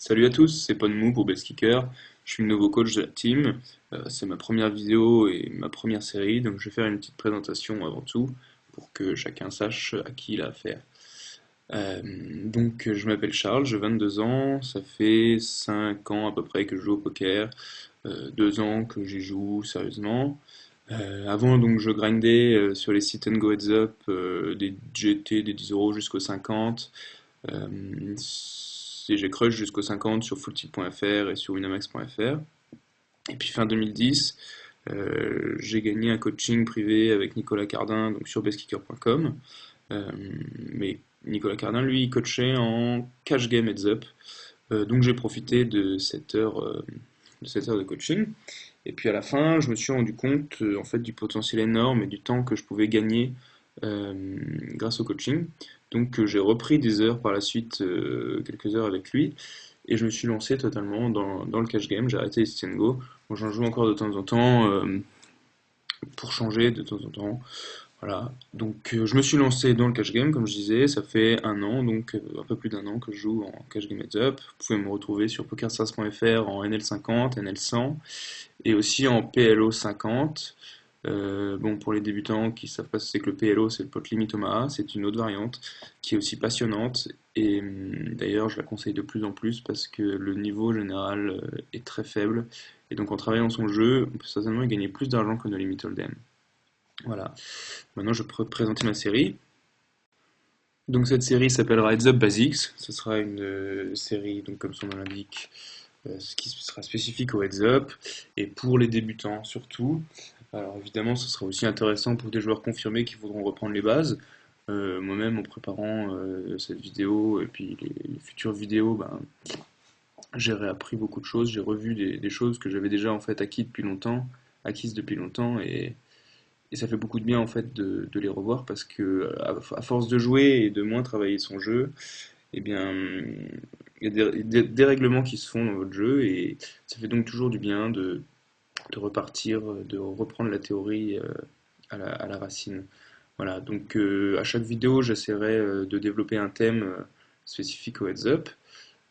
Salut à tous, c'est Ponmou pour Bellskicker. Je suis le nouveau coach de la team. C'est ma première vidéo et ma première série, donc je vais faire une petite présentation avant tout pour que chacun sache à qui il a affaire. Je m'appelle Charles, j'ai 22 ans, ça fait 5 ans à peu près que je joue au poker, 2 ans que j'y joue sérieusement. Avant donc je grindais sur les sit and go heads up, des GT, des 10 euros jusqu'aux 50. J'ai crush jusqu'aux 50 sur fulltilt.fr et sur winamax.fr. Et puis fin 2010, j'ai gagné un coaching privé avec Nicolas Cardin donc sur bestkicker.com. Mais Nicolas Cardin, lui, il coachait en cash game heads up. Donc j'ai profité de cette heure de coaching. Et puis à la fin, je me suis rendu compte en fait du potentiel énorme et du temps que je pouvais gagner euh, grâce au coaching. J'ai repris des heures par la suite, quelques heures avec lui, et je me suis lancé totalement dans le cash game. J'ai arrêté les sit and go. Bon, j'en joue encore de temps en temps pour changer de temps en temps. Voilà. Je me suis lancé dans le cash game, comme je disais, ça fait un an, un peu plus d'un an que je joue en cash game heads up. Vous pouvez me retrouver sur pokerstars.fr en NL50, NL100 et aussi en PLO 50. Bon, pour les débutants qui ne savent pas ce que c'est que le PLO, c'est le pot limit Omaha, c'est une autre variante qui est aussi passionnante et d'ailleurs je la conseille de plus en plus parce que le niveau général est très faible et donc en travaillant son jeu, on peut certainement y gagner plus d'argent que No Limit Hold'em. Voilà, maintenant je peux présenter ma série. Donc cette série s'appellera Heads Up Basics, ce sera une série, donc comme son nom l'indique, ce qui sera spécifique au Heads Up et pour les débutants surtout. Alors évidemment, ce sera aussi intéressant pour des joueurs confirmés qui voudront reprendre les bases. Moi-même, en préparant cette vidéo et puis les futures vidéos, j'ai réappris beaucoup de choses. J'ai revu des choses que j'avais déjà en fait acquises depuis longtemps, et ça fait beaucoup de bien en fait de les revoir parce que à force de jouer et de moins travailler son jeu, eh bien, il y a des règlements qui se font dans votre jeu et ça fait donc toujours du bien de repartir, de reprendre la théorie à la racine. Voilà, à chaque vidéo, j'essaierai de développer un thème spécifique au heads up.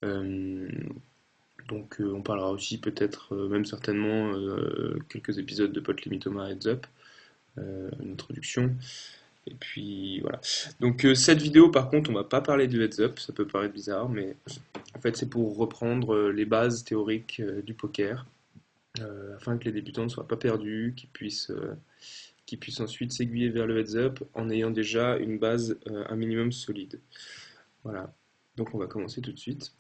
Euh, on parlera aussi peut-être, même certainement, quelques épisodes de Pot Limitoma Heads Up, une introduction. Et puis voilà. Cette vidéo, par contre, on va pas parler du heads up, ça peut paraître bizarre, mais en fait c'est pour reprendre les bases théoriques du poker, afin que les débutants ne soient pas perdus, qu'ils puissent ensuite s'aiguiller vers le heads up en ayant déjà une base un minimum solide. Voilà, donc on va commencer tout de suite.